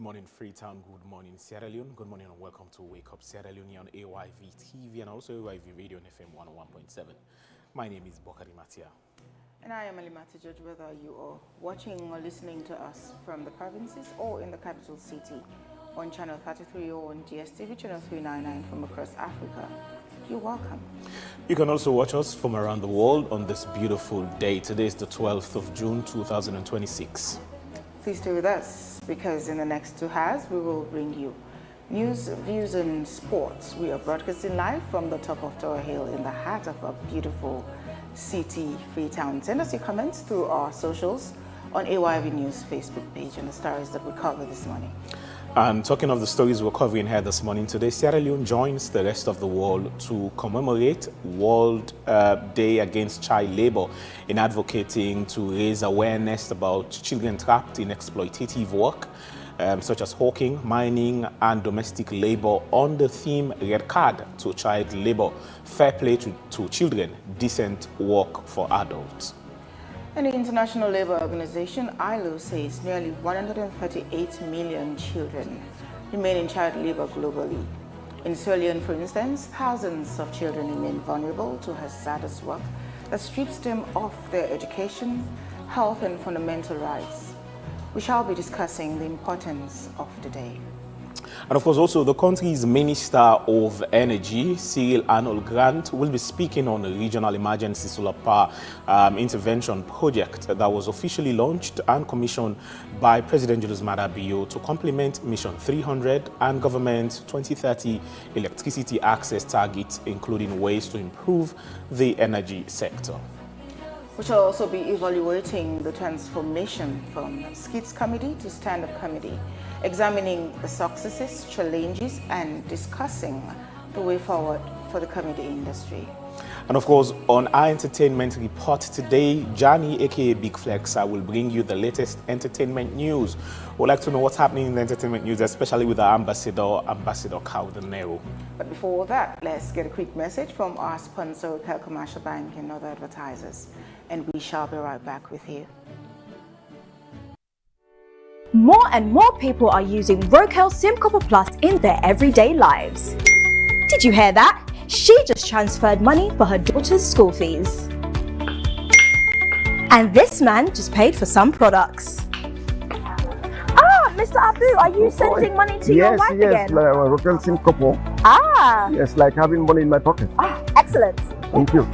morning, Freetown. Good morning, Sierra Leone. Good morning and welcome to Wake Up Sierra Leone on AYV TV and also AYV Radio on FM 101.7. My name is Bokari Matia. And I am Alimati Judge, whether you are watching or listening to us from the provinces or in the capital city on channel 33 or on DSTV channel 399 from across Africa. You're welcome. You can also watch us from around the world on this beautiful day. Today is the 12th of June, 2026. Please stay with us because in the next 2 hours we will bring you news, views and sports. We are broadcasting live from the top of Tower Hill in the heart of a beautiful city, Freetown. Send us your comments through our socials on AYV News Facebook page and the stories that we cover this morning. And talking of the stories we're covering here this morning, today Sierra Leone joins the rest of the world to commemorate World Day Against Child Labor in advocating to raise awareness about children trapped in exploitative work, such as hawking, mining and domestic labor on the theme Red Card to Child Labor, Fair Play to Children, Decent Work for Adults. And the International Labour Organization, ILO, says nearly 138 million children remain in child labour globally. In Sierra Leone, for instance, thousands of children remain vulnerable to hazardous work that strips them of their education, health and fundamental rights. We shall be discussing the importance of the day. And of course, also the country's Minister of Energy, Cyril Arnold Grant, will be speaking on a regional emergency solar power intervention project that was officially launched and commissioned by President Julius Maada Bio to complement Mission 300 and government's 2030 electricity access targets, including ways to improve the energy sector. We shall also be evaluating the transformation from skits comedy to stand-up comedy, examining the successes, challenges, and discussing the way forward for the comedy industry. And of course, on our entertainment report today, Johnny, aka Big Flex, will bring you the latest entertainment news. We'd like to know what's happening in the entertainment news, especially with our Ambassador Caldenero. But before that, let's get a quick message from our sponsor, Cal Commercial Bank and other advertisers. And we shall be right back with you. More and more people are using Wakeup SIM Copper Plus in their everyday lives. Did you hear that? She just transferred money for her daughter's school fees. And this man just paid for some products. Ah, Mr. Abu, are you sending money to your wife again? Yes, like Wakeup SIM Copper. Ah. Yes, like having money in my pocket. Ah, excellent. Thank you.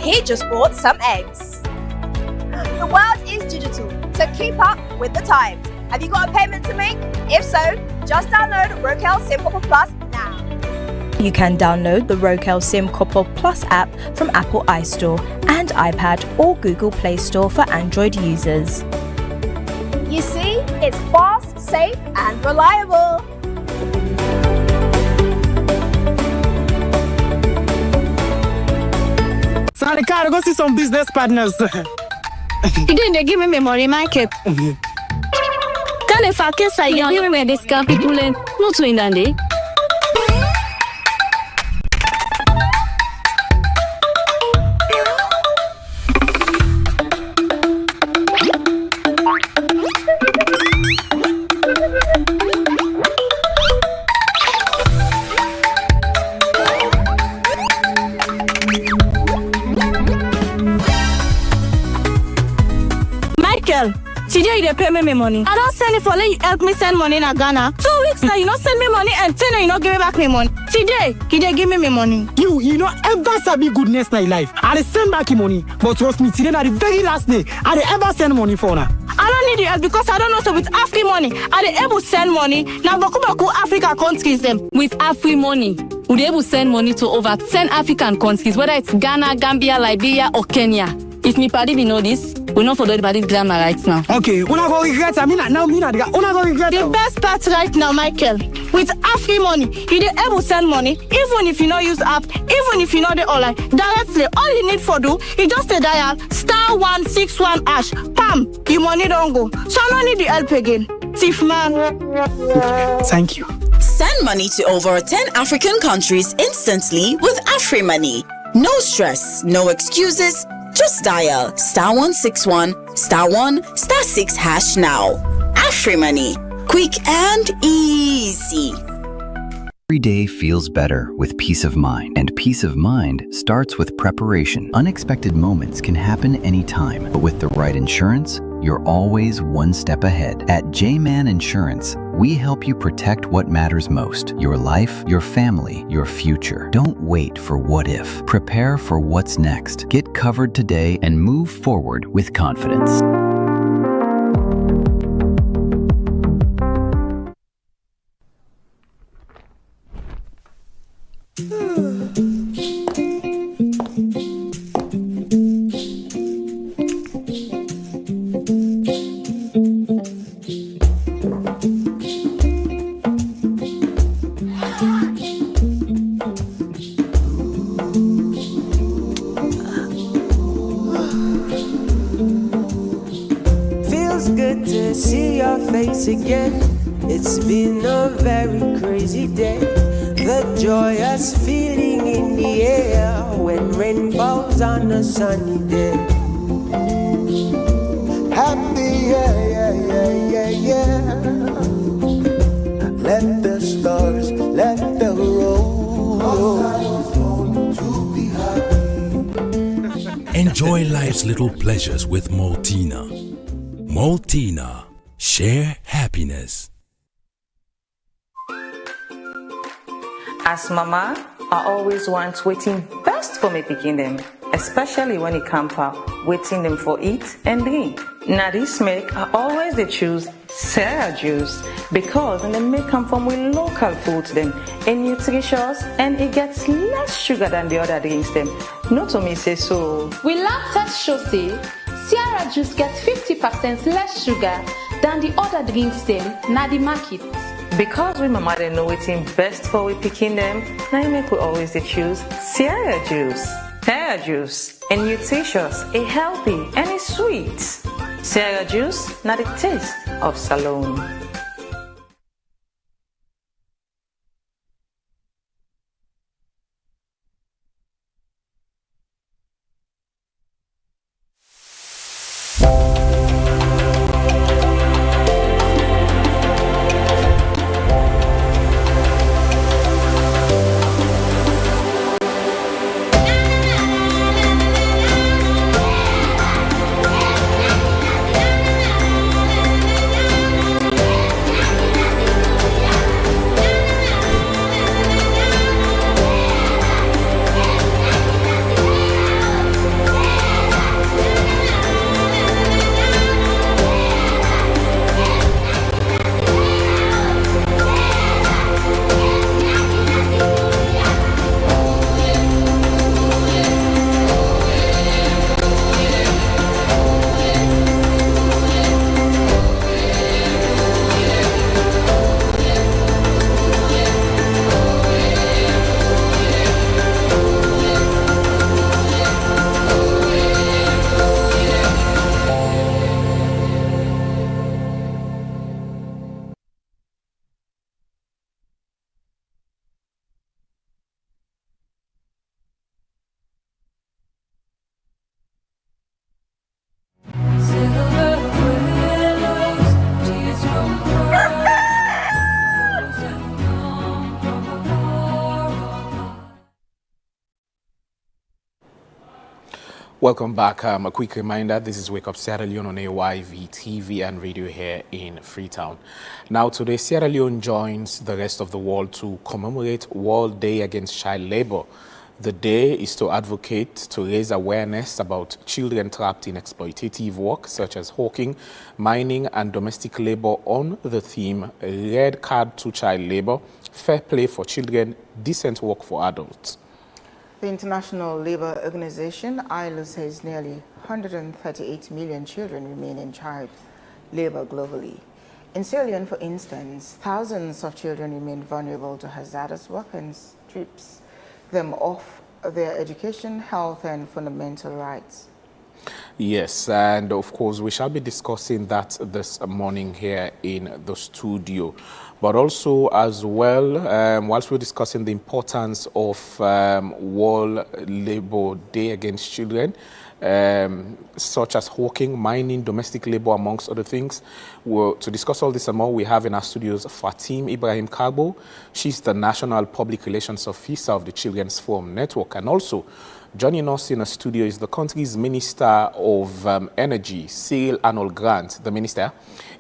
He just bought some eggs. The world is digital, so keep up with the times. Have you got a payment to make? If so, just download Wakeup SIM Copper Plus now. You can download the Wakeup SIM Copper Plus app from Apple iStore and iPad or Google Play Store for Android users. You see, it's fast, safe and reliable. So I gotta go see some business partners. You didn't give me memory, Michael. Can if I kiss I give me this camp people not to in Dandy. Today you pay me money. I don't send it for let you help me send money in Ghana. 2 weeks now you not send me money and 10 you not give me back me money. Today you give me money. You know ever sabi goodness in life. I send back your money, but trust me, today na the very last day I ever send money for now. I don't need your help because I don't know so with Afri money. I dey able send money. Now Baku Africa countries them. With Afri money, we dey able send money to over 10 African countries, whether it's Ghana, Gambia, Liberia or Kenya. If me party we know this, we know for the party grammar right now. Okay, una go regret. I mean now una go regret. The best part right now, Michael, with Afri money, you dey able send money even if you not use app, even if you not the online. Directly, all you need for do, you just dial *161#. Pam, your money don't go. So I don't need the help again. Thief man. Thank you. Send money to over 10 African countries instantly with Afri Money. No stress, no excuses, Just dial *161 *1 *6 hash now. AfriMoney, quick and easy. Every day feels better with peace of mind, and peace of mind starts with preparation. Unexpected moments can happen anytime, but with the right insurance, you're always one step ahead. At J-Man Insurance, we help you protect what matters most: your life, your family, your future. Don't wait for what if. Prepare for what's next. Get covered today and move forward with confidence. Good to see your face again. It's been a very crazy day. The joyous feeling in the air when rain falls on a sunny day. Happy, yeah. Let the stars, let the roll. Enjoy life's little pleasures with Maltina. Maltina, share happiness. As mama, I always want waiting best for me picking them, especially when it comes up waiting them for eat and drink. Now this make I always they choose Sarah juice because they make come from with local foods them and nutritious, and it gets less sugar than the other drinks them. Not to me say so. We lab test show say Sierra juice gets 50% less sugar than the other drinks them na the market. Because we mama they know waiting best for we picking them, now make we always they choose Sierra juice. Sierra juice is nutritious, it's healthy, and it's sweet. Sierra juice, not the taste of Salone. Welcome back. A quick reminder, this is Wake Up Sierra Leone on AYV TV and radio here in Freetown. Now today, Sierra Leone joins the rest of the world to commemorate World Day Against Child Labor. The day is to advocate to raise awareness about children trapped in exploitative work such as hawking, mining and domestic labor on the theme Red Card to Child Labor, Fair Play for Children, Decent Work for Adults. The International Labour Organization, ILO, says nearly 138 million children remain in child labour globally. In Sierra Leone, for instance, thousands of children remain vulnerable to hazardous work and strips them off their education, health and fundamental rights. Yes, and of course we shall be discussing that this morning here in the studio. But also as well, whilst we're discussing the importance of World Labour Day Against Children, such as hawking, mining, domestic labor, amongst other things. To discuss all this and more, we have in our studios Fatim Ibrahim Kagbo. She's the National Public Relations Officer of the Children's Forum Network. And also, joining us in the studio is the country's Minister of Energy, Cyril Arnold Grant. The minister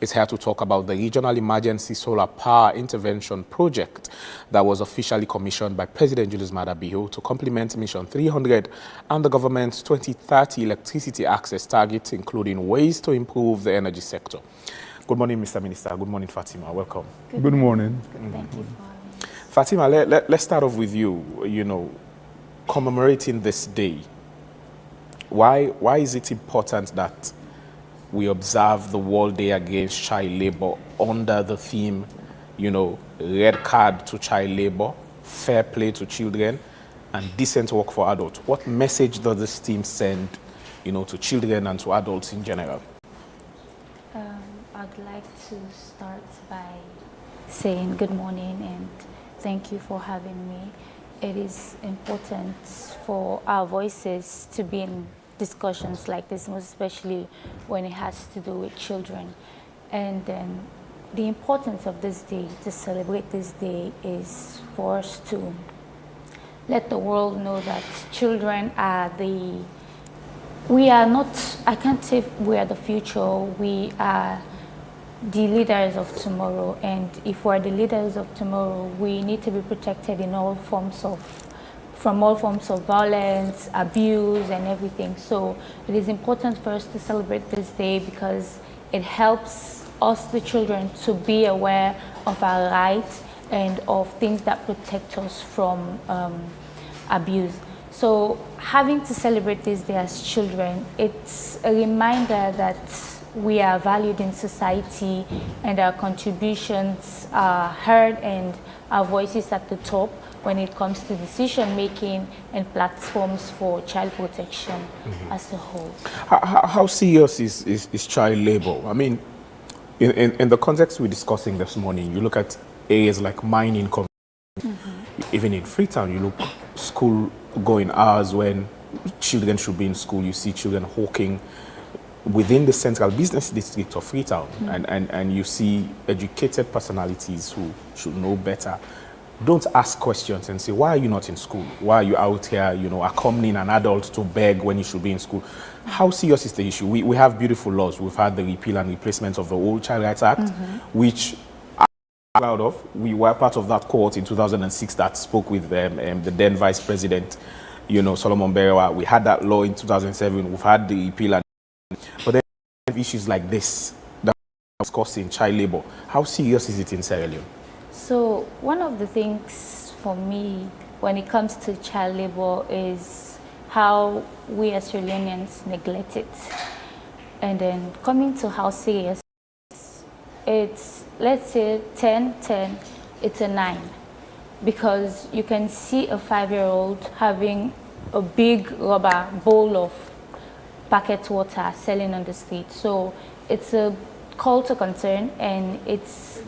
is here to talk about the Regional Emergency Solar Power Intervention Project that was officially commissioned by President Julius Maada Bio to complement Mission 300 and the government's 2030 electricity access target, including ways to improve the energy sector. Good morning, Mr. Minister. Good morning, Fatima. Welcome. Good morning. Thank you for having me. Fatima, let's start off with you, commemorating this day. Why is it important that we observe the World Day Against Child Labor under the theme, red card to child labor, fair play to children, and decent work for adults? What message does this theme send, to children and to adults in general? I'd like to start by saying good morning and thank you for having me. It is important for our voices to be in discussions like this, most especially when it has to do with children. And the importance of this day, to celebrate this day, is for us to let the world know that children are I can't say we are the future, we are the leaders of tomorrow, and if we're the leaders of tomorrow, we need to be protected in from all forms of violence, abuse, and everything. So it is important for us to celebrate this day because it helps us, the children, to be aware of our rights and of things that protect us from abuse. So having to celebrate this day as children, it's a reminder that we are valued in society and our contributions are heard and our voices at the top when it comes to decision making and platforms for child protection as a whole. How serious is child labor? I mean, in the context we're discussing this morning, you look at areas like mining, even in Freetown, you look school going hours when children should be in school, you see children hawking within the central business district of Freetown, and you see educated personalities who should know better don't ask questions and say, why are you not in school? Why are you out here, accompanying an adult to beg when you should be in school? How serious is the issue? We have beautiful laws. We've had the repeal and replacement of the old Child Rights Act, which I'm proud of. We were part of that cohort in 2006 that spoke with the then Vice President, Solomon Berewa. We had that law in 2007. We've had the repeal and but then issues like this that are causing child labor. How serious is it in Sierra Leone? So one of the things for me when it comes to child labor is how we as Sierra Leoneans neglect it. And then coming to how serious it's, let's say 10, it's a 9. Because you can see a 5-year-old having a big rubber bowl of packet water selling on the street. So it's a call to concern, and it's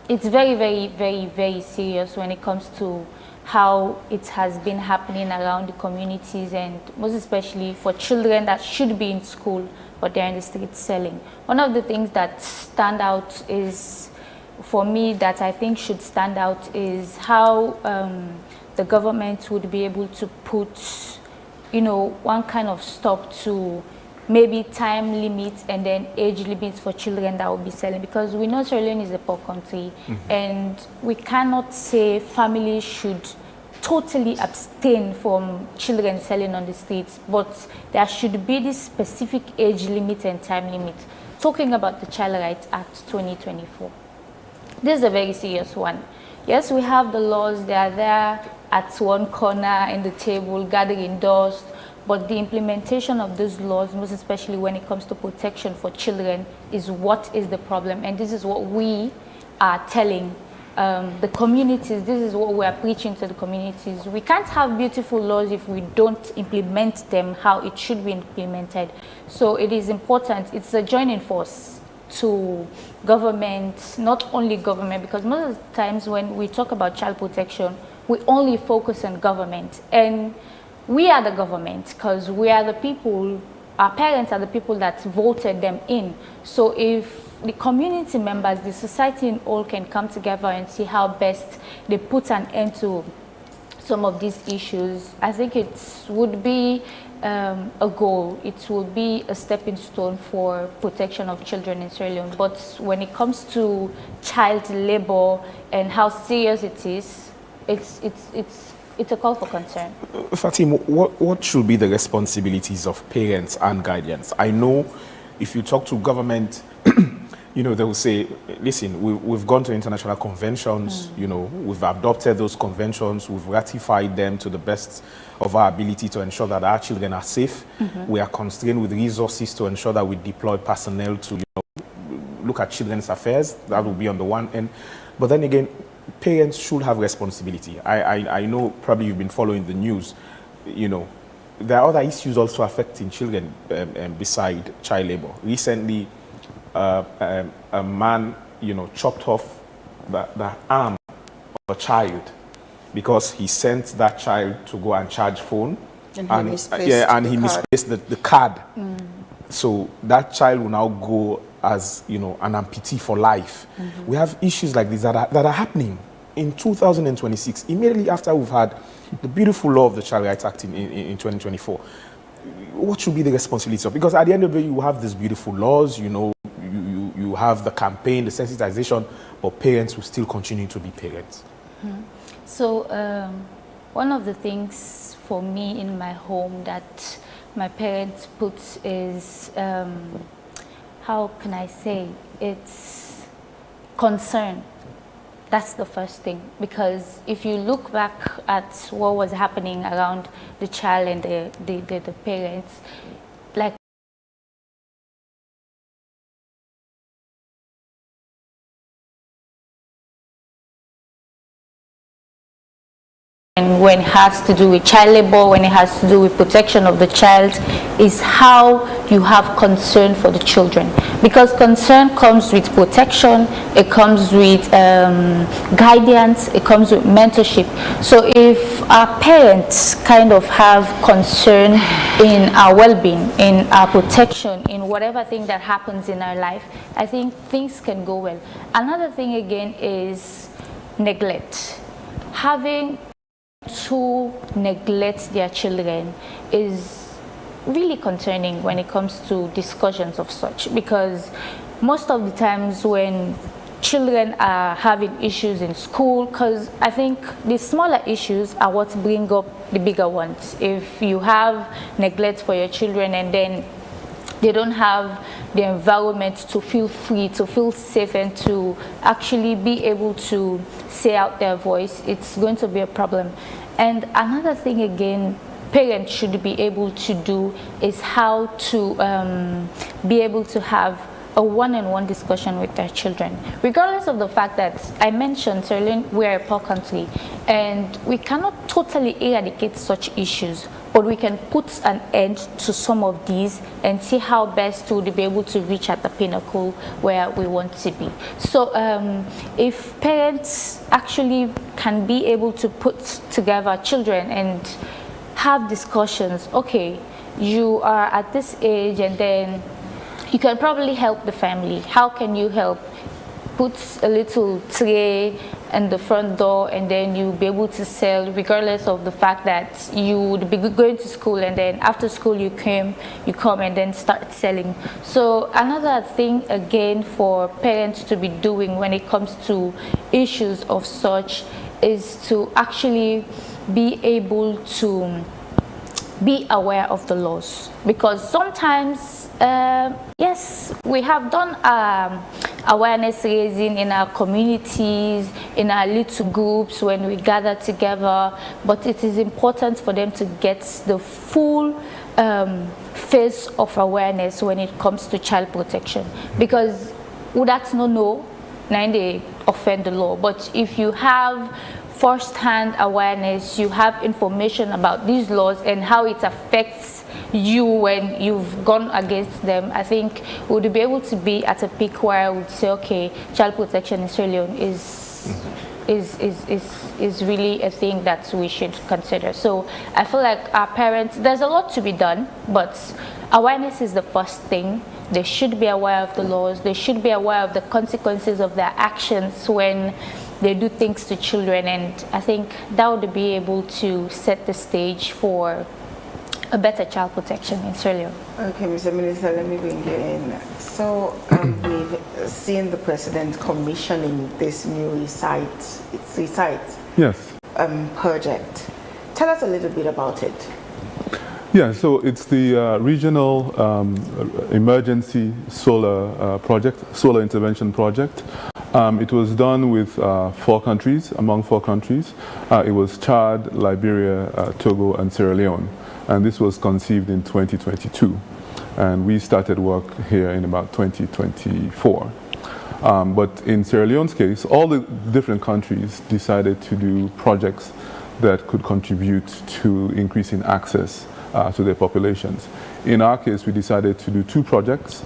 very, very, very, very serious when it comes to how it has been happening around the communities, and most especially for children that should be in school but they're in the street selling. One of the things that stand out is, for me, that I think should stand out is how the government would be able to put one kind of stop to maybe time limits and then age limits for children that will be selling, because we know Sierra Leone is a poor country, and we cannot say families should totally abstain from children selling on the streets, but there should be this specific age limit and time limit. Talking about the Child Rights Act 2024, this is a very serious one. Yes, we have the laws, they are there at one corner in the table, gathering dust, but the implementation of those laws, most especially when it comes to protection for children, is what is the problem. And this is what we are telling the communities, this is what we are preaching to the communities. We can't have beautiful laws if we don't implement them how it should be implemented. So it is important, it's a joining force to government, not only government, because most of the times when we talk about child protection, we only focus on government. And we are the government, because we are the people, our parents are the people that voted them in. So if the community members, the society in all can come together and see how best they put an end to some of these issues, I think it would be a goal. It will be a stepping stone for protection of children in Sierra Leone. But when it comes to child labor and how serious it is, it's a call for concern. Fatim, what should be the responsibilities of parents and guardians? I know if you talk to government, you know, they will say, listen, we've gone to international conventions, you know, we've adopted those conventions, we've ratified them to the best of our ability to ensure that our children are safe. We are constrained with resources to ensure that we deploy personnel to, you know, look at children's affairs. That will be on the one end. But then again, parents should have responsibility. I know probably you've been following the news, you know, there are other issues also affecting children beside child labor. Recently, a man, you know, chopped off the arm of a child because he sent that child to go and charge phone, and he misplaced the card. So that child will now go as, you know, an amputee for life. We have issues like this that are happening in 2026, immediately after we've had the beautiful law of the Child Rights Act in 2024. What should be the responsibility of? Because at the end of the day, you have these beautiful laws, you know, you have the campaign, the sensitization, but parents will still continue to be parents. So one of the things for me in my home that my parents put is, how can I say, it's concern. That's the first thing, because if you look back at what was happening around the child and the parents, like and when it has to do with child labor, when it has to do with protection of the child, is how you have concern for the children. Because concern comes with protection, it comes with guidance, it comes with mentorship. So if our parents kind of have concern in our well-being, in our protection, in whatever thing that happens in our life, I think things can go well. Another thing again is neglect. Having to neglect their children is really concerning when it comes to discussions of such, because most of the times when children are having issues in school, because I think the smaller issues are what bring up the bigger ones. If you have neglect for your children and then they don't have the environment to feel free, to feel safe, and to actually be able to say out their voice, it's going to be a problem. And another thing again, parents should be able to do is how to be able to have a one-on-one discussion with their children, regardless of the fact that I mentioned, Sierra Leone, we are a poor country and we cannot totally eradicate such issues, but we can put an end to some of these and see how best to be able to reach at the pinnacle where we want to be. So if parents actually can be able to put together children and have discussions, okay, you are at this age and then you can probably help the family. How can you help? Put a little tray in the front door and then you'll be able to sell, regardless of the fact that you would be going to school and then after school you come and then start selling. So another thing again for parents to be doing when it comes to issues of such is to actually be able to be aware of the laws, because sometimes yes, we have done awareness raising in our communities, in our little groups when we gather together, but it is important for them to get the full face of awareness when it comes to child protection, because that's no, now they offend the law. But if you have first-hand awareness, you have information about these laws and how it affects you when you've gone against them, I think we would be able to be at a peak where I would say, okay, child protection in Sierra Leone is is really a thing that we should consider. So I feel like our parents, there's a lot to be done, but awareness is the first thing. They should be aware of the laws. They should be aware of the consequences of their actions when they do things to children, and I think that would be able to set the stage for a better child protection in Sierra Leone. Okay, Mr. Minister, let me bring you in. So we've seen the President commissioning this new recite yes. Project. Tell us a little bit about it. Yeah, so it's the regional emergency solar project, solar intervention project. It was done with 4 countries, among 4 countries. It was Chad, Liberia, Togo, and Sierra Leone. And this was conceived in 2022. And we started work here in about 2024. But in Sierra Leone's case, all the different countries decided to do projects that could contribute to increasing access to their populations. In our case, we decided to do 2 projects,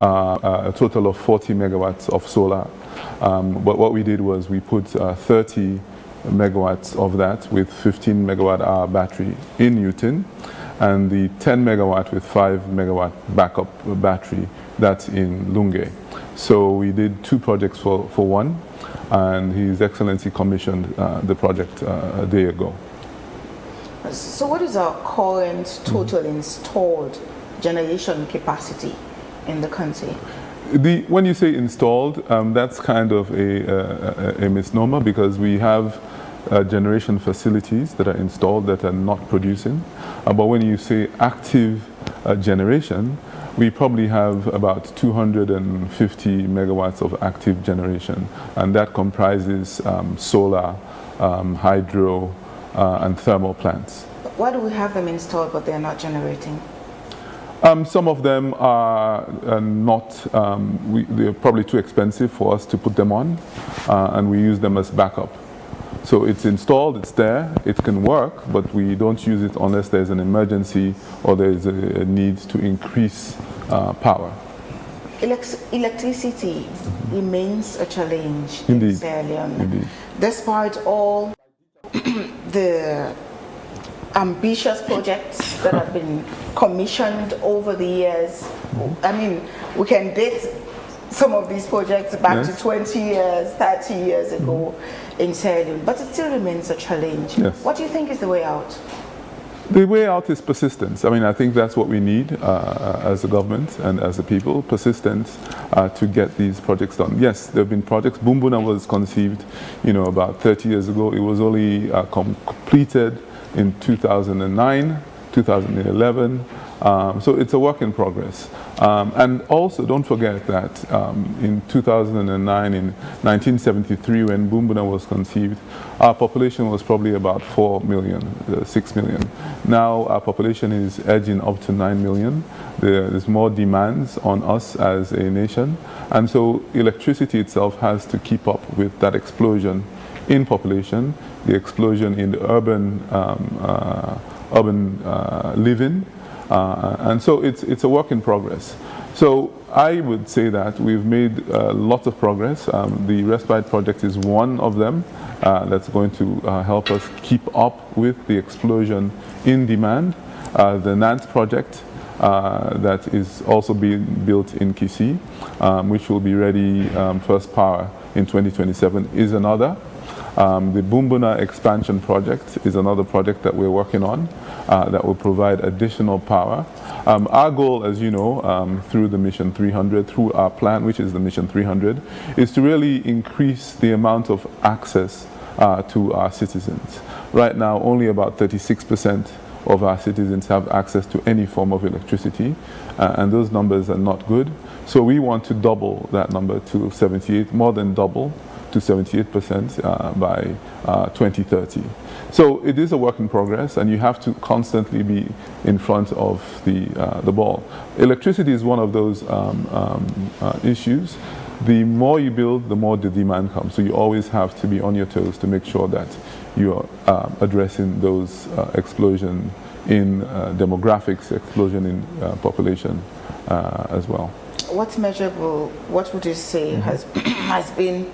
a total of 40 megawatts of solar. But what we did was we put 30 megawatts of that with 15 megawatt hour battery in Newton, and the 10 megawatt with 5 megawatt backup battery that's in Lunge. So we did 2 projects for one, and His Excellency commissioned the project a day ago. So what is our current total installed generation capacity in the country? When you say installed, that's kind of a misnomer, because we have generation facilities that are installed that are not producing. But when you say active generation, we probably have about 250 megawatts of active generation, and that comprises solar, hydro, and thermal plants. Why do we have them installed but they're not generating? Some of them are not, they're probably too expensive for us to put them on, and we use them as backup. So it's installed, it's there, it can work, but we don't use it unless there's an emergency or there's a need to increase power. Electricity remains a challenge Indeed. in Sierra Leone. Indeed. Despite all the ambitious projects that have been commissioned over the years. I mean, we can date some of these projects back to 20 years, 30 years ago in Sierra Leone, but it still remains a challenge. Yes. What do you think is the way out? The way out is persistence. I mean, I think that's what we need as a government and as a people, persistence to get these projects done. Yes, there have been projects. Bumbuna was conceived, about 30 years ago. It was only completed in 2009, 2011. So it's a work in progress. And also, don't forget that in 2009, in 1973, when Bumbuna was conceived, our population was probably about 4 million, 6 million. Now our population is edging up to 9 million. There's more demands on us as a nation. And so electricity itself has to keep up with that explosion in population, the explosion in the urban living. And so it's a work in progress. So I would say that we've made lots of progress. The Respite project is one of them that's going to help us keep up with the explosion in demand. The Nant project that is also being built in Kisi, which will be ready first power in 2027, is another. The Bumbuna expansion project is another project that we're working on that will provide additional power. Our goal, as you know, through the Mission 300, through our plan, which is the Mission 300, is to really increase the amount of access to our citizens. Right now, only about 36% of our citizens have access to any form of electricity, and those numbers are not good. So we want to double that number to 78, more than double, to 78% by 2030. So it is a work in progress, and you have to constantly be in front of the ball. Electricity is one of those issues. The more you build, the more the demand comes. So you always have to be on your toes to make sure that you are addressing those explosion in demographics, explosion in population as well. What's measurable? What would you say has been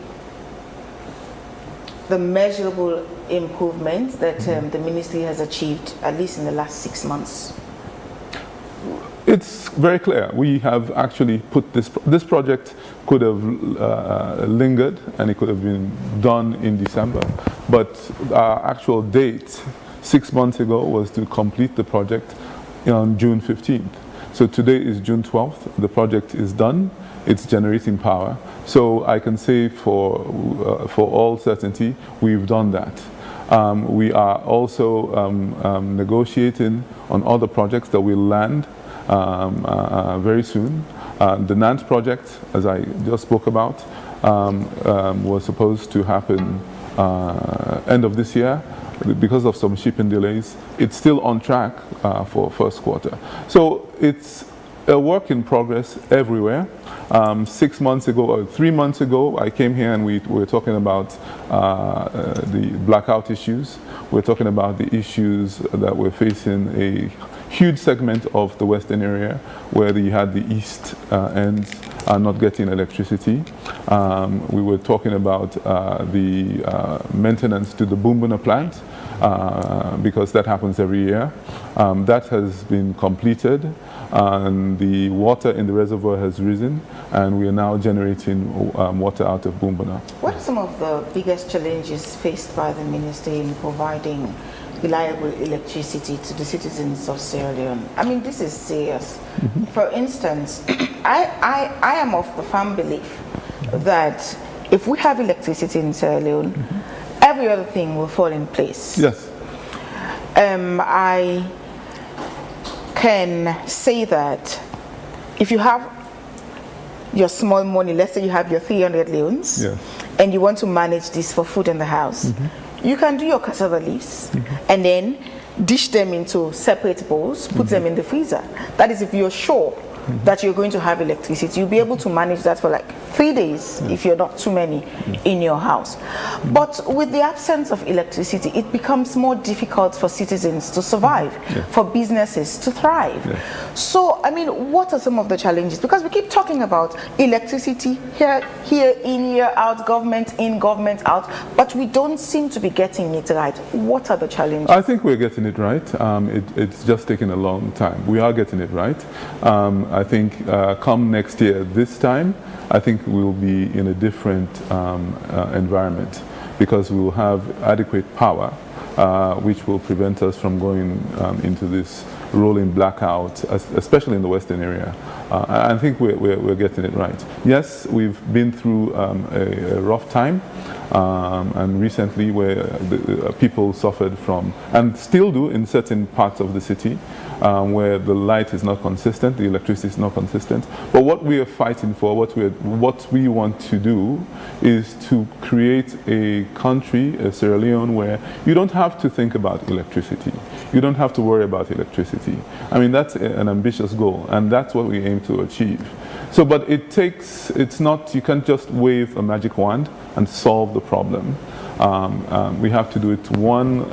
the measurable improvements that the ministry has achieved, at least in the last 6 months? It's very clear. We have actually put this project could have lingered and it could have been done in December, but our actual date 6 months ago was to complete the project on June 15th. So today is June 12th. The project is done. It's generating power. So I can say for all certainty, we've done that. We are also negotiating on other projects that will land very soon. The Nant project, as I just spoke about, was supposed to happen end of this year. Because of some shipping delays, it's still on track for first quarter. So it's a work in progress everywhere. 6 months ago, or 3 months ago, I came here and we were talking about the blackout issues. We're talking about the issues that we're facing a huge segment of the western area where you had the east ends are not getting electricity. We were talking about the maintenance to the Bumbuna plant because that happens every year. That has been completed and the water in the reservoir has risen and we are now generating water out of Bumbuna. What are some of the biggest challenges faced by the ministry in providing reliable electricity to the citizens of Sierra Leone? I mean, this is serious. For instance, I am of the firm belief that if we have electricity in Sierra Leone, every other thing will fall in place. Yes. I can say that if you have your small money, let's say you have your 300 leones, yes, and you want to manage this for food in the house, you can do your cassava leaves and then dish them into separate bowls, put them in the freezer. That is if you're sure that you're going to have electricity. You'll be able to manage that for like 3 days if you're not too many in your house. But with the absence of electricity, it becomes more difficult for citizens to survive, for businesses to thrive. So, I mean, what are some of the challenges? Because we keep talking about electricity here in, here out, government in, government out, but we don't seem to be getting it right. What are the challenges? I think we're getting it right. It's just taken a long time. We are getting it right. I think come next year, this time, I think we'll be in a different environment because we will have adequate power, which will prevent us from going into this rolling blackout, especially in the western area. I think we're getting it right. Yes, we've been through a rough time, and recently where the people suffered from, and still do in certain parts of the city, where the light is not consistent, the electricity is not consistent. But what we are fighting for, what we want to do, is to create a country, a Sierra Leone, where you don't have to think about electricity. You don't have to worry about electricity. I mean, that's an ambitious goal, and that's what we aim to achieve. So, but it's not, you can't just wave a magic wand and solve the problem. We have to do it one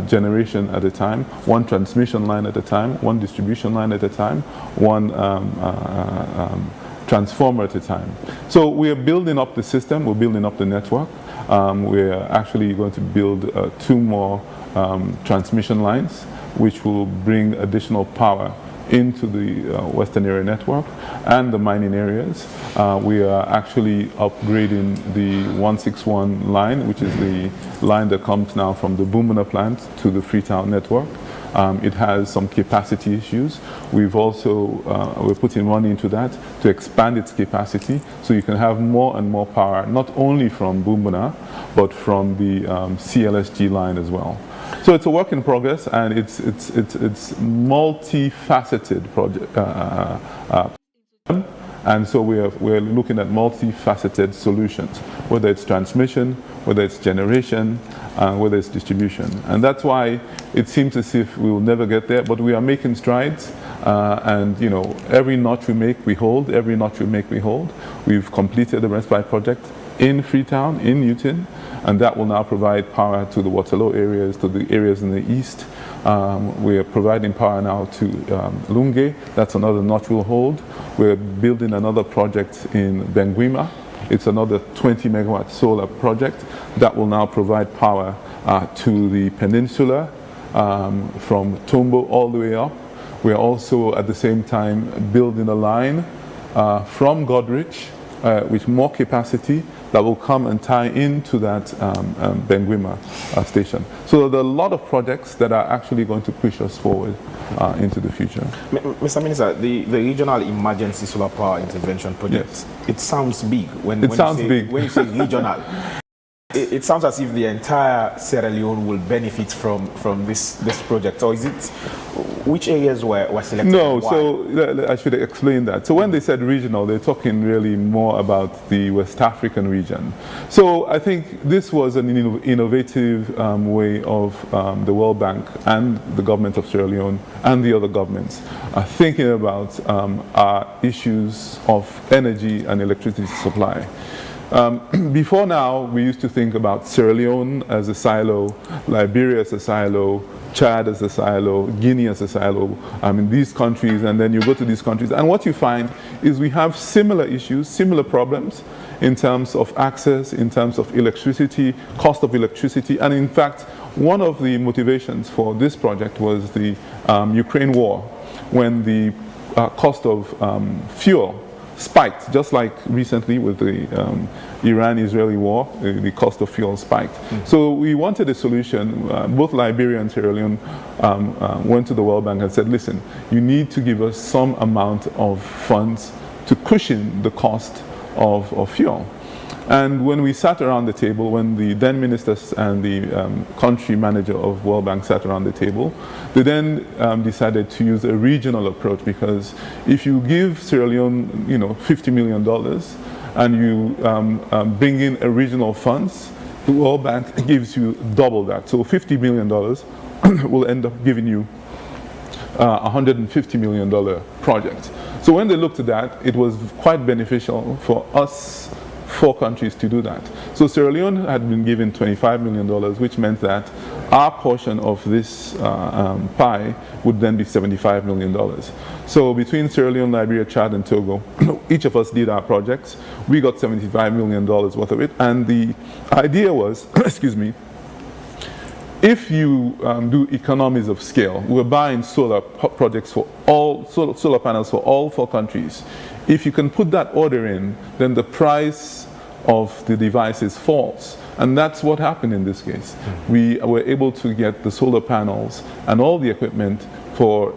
generation at a time, one transmission line at a time, one distribution line at a time, one transformer at a time. So we are building up the system, we're building up the network. We're actually going to build 2 more transmission lines, which will bring additional power into the western area network and the mining areas. We are actually upgrading the 161 line, which is the line that comes now from the Bumbuna plant to the Freetown network. It has some capacity issues. We've also, we're putting money into that to expand its capacity so you can have more and more power, not only from Bumbuna, but from the CLSG line as well. So it's a work in progress, and it's multifaceted project, and so we're looking at multifaceted solutions, whether it's transmission, whether it's generation, whether it's distribution, and that's why it seems as if we will never get there. But we are making strides, and you know, every notch we make, we hold. Every notch we make, we hold. We've completed the respite project in Freetown, in Newton, and that will now provide power to the Waterloo areas, to the areas in the east. We are providing power now to Lunge. That's another notch we'll hold. We're building another project in Benguima, It's another 20 megawatt solar project that will now provide power to the peninsula from Tombo all the way up. We're also at the same time building a line from Godrich with more capacity that will come and tie into that Benguima station. So there are a lot of projects that are actually going to push us forward into the future. Mr. Minister, the regional emergency solar power intervention project, yes. It sounds big. When you say regional, it sounds as if the entire Sierra Leone will benefit from this project, or is it, which areas were selected? No, so I should explain that. So when they said regional, they're talking really more about the West African region. So I think this was an innovative way of the World Bank and the government of Sierra Leone and the other governments thinking about our issues of energy and electricity supply. Before now, we used to think about Sierra Leone as a silo, Liberia as a silo, Chad as a silo, Guinea as a silo, in these countries, and then you go to these countries. And what you find is we have similar issues, similar problems in terms of access, in terms of electricity, cost of electricity. And in fact, one of the motivations for this project was the Ukraine war, when the cost of fuel spiked, just like recently with the Iran-Israeli war, the cost of fuel spiked. So we wanted a solution. Both Liberia and Sierra Leone went to the World Bank and said, listen, you need to give us some amount of funds to cushion the cost of fuel. And when we sat around the table, when the then ministers and the country manager of World Bank sat around the table, they then decided to use a regional approach, because if you give Sierra Leone, $50 million and you bring in a regional funds, the World Bank gives you double that. So $50 million will end up giving you a $150 million project. So when they looked at that, it was quite beneficial for us 4 countries to do that. So Sierra Leone had been given $25 million, which meant that our portion of this pie would then be $75 million. So between Sierra Leone, Liberia, Chad, and Togo, each of us did our projects. We got $75 million worth of it. And the idea was, excuse me, if you do economies of scale, we're buying solar projects for all, solar panels for all 4 countries. If you can put that order in, then the price of the devices falls. And that's what happened in this case. We were able to get the solar panels and all the equipment for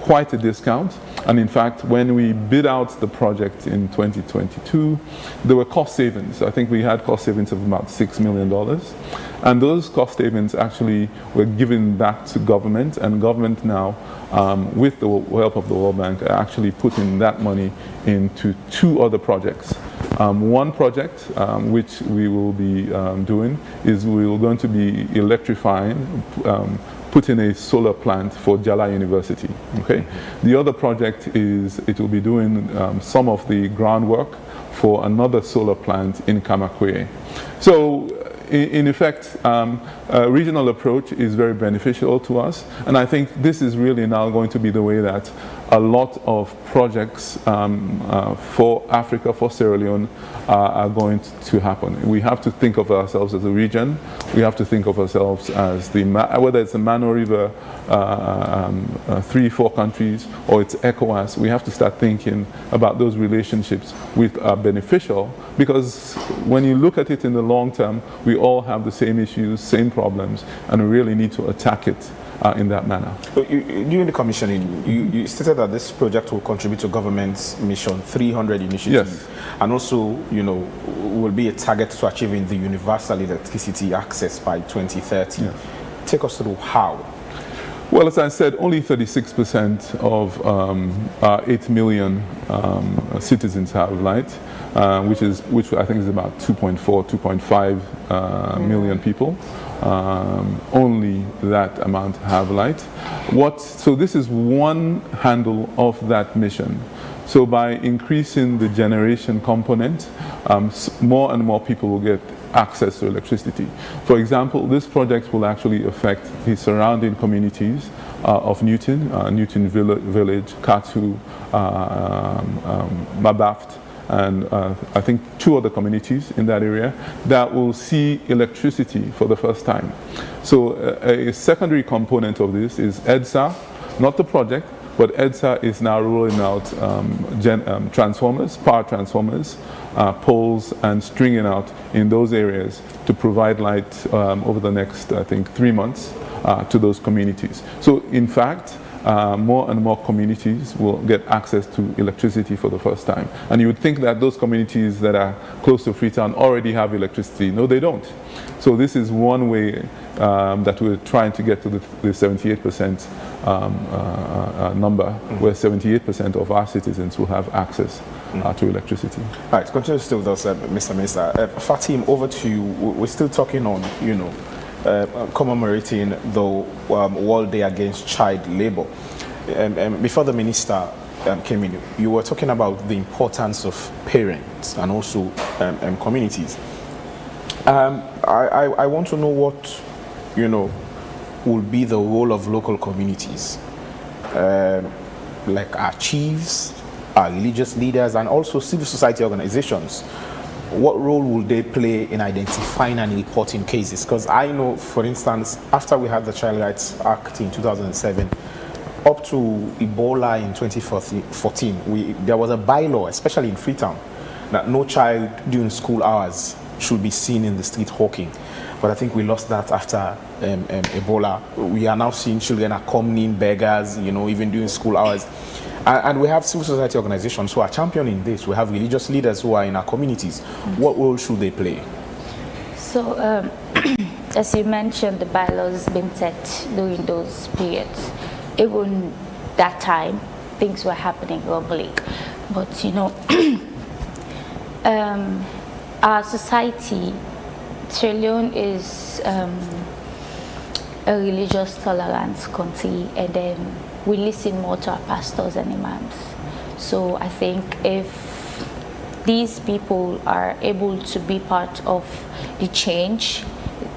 quite a discount. And in fact, when we bid out the project in 2022, there were cost savings. I think we had cost savings of about $6 million. And those cost savings actually were given back to government, and government now, with the help of the World Bank, are actually putting that money into 2 other projects. One project which we will be doing is we're going to be electrifying, putting a solar plant for Jala University. Okay. The other project is it will be doing some of the groundwork for another solar plant in Kamakwe. So in effect, a regional approach is very beneficial to us, and I think this is really now going to be the way that a lot of projects for Africa, for Sierra Leone, are going to happen. We have to think of ourselves as a region. We have to think of ourselves as whether it's the Mano River, 3-4 countries, or it's ECOWAS. We have to start thinking about those relationships which are beneficial, because when you look at it in the long term, we all have the same issues, same problems, and we really need to attack it in that manner. During the commissioning, you stated that this project will contribute to government's mission 300 initiative, yes, and also, will be a target to achieving the universal electricity access by 2030. Yeah. Take us through how. Well, as I said, only 36% of our 8 million citizens have light, which I think is about 2.5 million people. Only that amount have light. So this is one handle of that mission. So by increasing the generation component, more and more people will get access to electricity. For example, this project will actually affect the surrounding communities of Newton, Newton Village, Katu, Mabaft, and I think 2 other communities in that area that will see electricity for the first time. So a secondary component of this is EDSA, not the project, but EDSA is now rolling out transformers, power transformers, poles, and stringing out in those areas to provide light over the next, I think, 3 months to those communities. So in fact, more and more communities will get access to electricity for the first time. And you would think that those communities that are close to Freetown already have electricity. No, they don't. So this is one way that we're trying to get to the 78% number, where 78% of our citizens will have access to electricity. All right, continue still with us, Mr. Minister. Fatim, over to you. We're still talking on, commemorating the World Day Against Child Labor. Before the minister came in, you were talking about the importance of parents and also communities. I want to know what, will be the role of local communities, like our chiefs, our religious leaders, and also civil society organizations. What role will they play in identifying and reporting cases? Because I know, for instance, after we had the Child Rights Act in 2007, up to Ebola in 2014, there was a bylaw, especially in Freetown, that no child during school hours should be seen in the street hawking. But I think we lost that after Ebola. We are now seeing children accompanying beggars, even during school hours. And we have civil society organizations who are championing this. We have religious leaders who are in our communities. What role should they play? So, as you mentioned, the bylaws been set during those periods. Even that time, things were happening globally. But, our society, Sierra Leone is a religious tolerance country, and then we listen more to our pastors and imams. So I think if these people are able to be part of the change,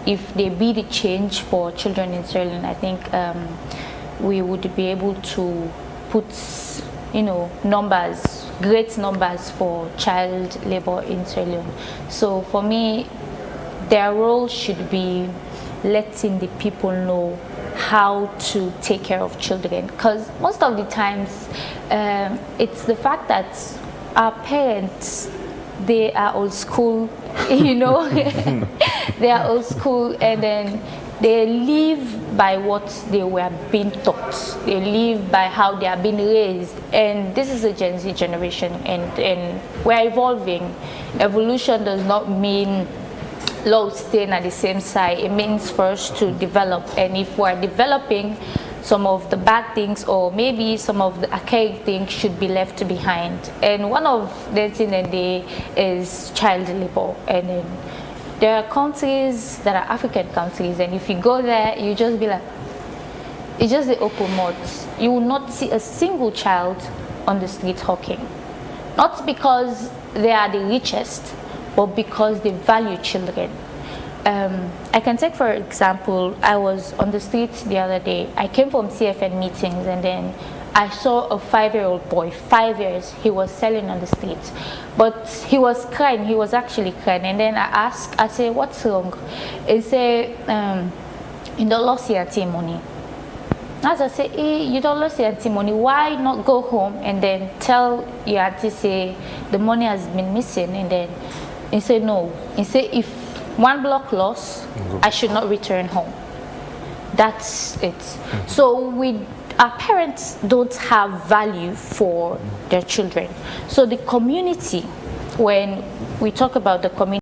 if they be the change for children in Sierra Leone, I think we would be able to put, numbers, great numbers for child labor in Sierra Leone. So for me, their role should be letting the people know how to take care of children, because most of the times it's the fact that our parents, they are old school, they are old school, and then they live by what they were being taught. They live by how they are being raised, and this is a Gen Z generation, and we're evolving. Evolution does not mean laws staying at the same side. It means for us to develop, and if we're developing, some of the bad things or maybe some of the archaic things should be left behind. And one of the things that is child labor. And then there are countries that are African countries, and if you go there, you just be like, it's just the open mouth. You will not see a single child on the street hawking. Not because they are the richest, but because they value children. I can take, for example, I was on the streets the other day. I came from CFN meetings, and then I saw a 5-year-old boy, 5 years, he was selling on the streets. But he was crying, he was actually crying. And then I said, what's wrong? He said, you don't lost your money. As I say, hey, you don't lose your money, why not go home and then tell your auntie, say, the money has been missing? And then he said, no. He said, if one block lost, I should not return home. That's it. So our parents don't have value for their children. So the community, when we talk about the community,